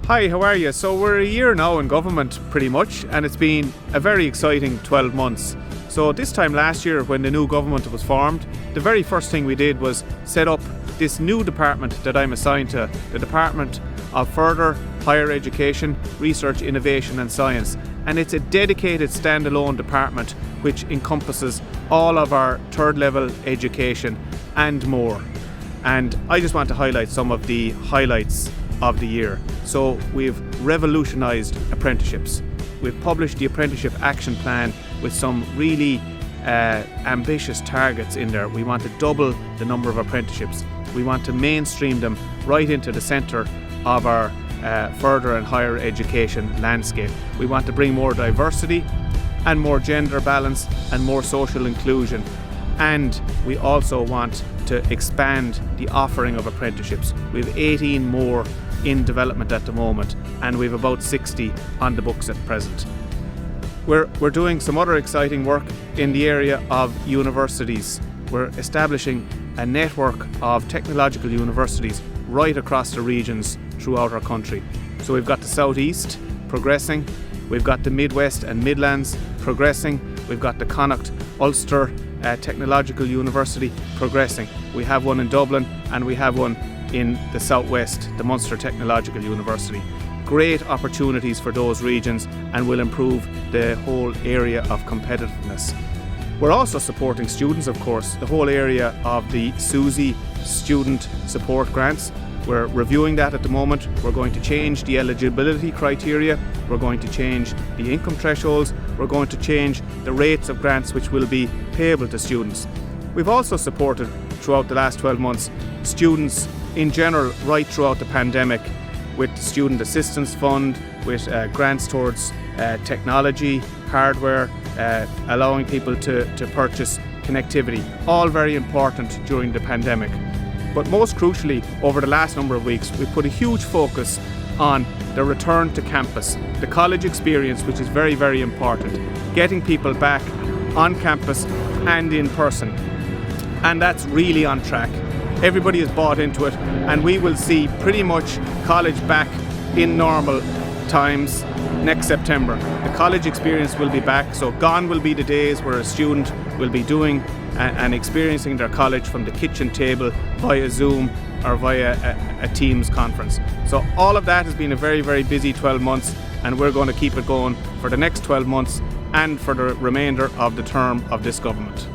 Hi, how are you? So we're a year now in government pretty much, and it's been a very exciting 12 months. So this time last year when the new government was formed, the very first thing we did was set up this new department that I'm assigned to, the Department of Further Higher Education, Research, Innovation and Science. And it's a dedicated standalone department which encompasses all of our third level education and more. And I just want to highlight some of the highlights of the year. So we've revolutionised apprenticeships. We've published the Apprenticeship Action Plan with some really ambitious targets in there. We want to double the number of apprenticeships. We want to mainstream them right into the centre of our further and higher education landscape. We want to bring more diversity and more gender balance and more social inclusion. And we also want to expand the offering of apprenticeships. We have 18 more in development at the moment, and we have about 60 on the books at present. We're doing some other exciting work in the area of universities. We're establishing a network of technological universities right across the regions throughout our country. So we've got the Southeast progressing, we've got the Midwest and Midlands progressing, we've got the Connacht Ulster Technological University progressing. We have one in Dublin and we have one in the Southwest, the Munster Technological University. Great opportunities for those regions and will improve the whole area of competitiveness. We're also supporting students, of course, the whole area of the SUSI student support grants. We're reviewing that at the moment. We're going to change the eligibility criteria. We're going to change the income thresholds. We're going to change the rates of grants which will be payable to students. We've also supported throughout the last 12 months students in general right throughout the pandemic with the Student Assistance Fund, with grants towards technology, hardware, allowing people to purchase connectivity. All very important during the pandemic. But most crucially, over the last number of weeks, we've put a huge focus on the return to campus, the college experience, which is very, very important. Getting people back on campus and in person. And that's really on track. Everybody has bought into it, and we will see pretty much college back in normal times next September. The college experience will be back, so gone will be the days where a student will be doing and experiencing their college from the kitchen table via Zoom or via a Teams conference. So all of that has been a very, very busy 12 months, and we're going to keep it going for the next 12 months and for the remainder of the term of this government.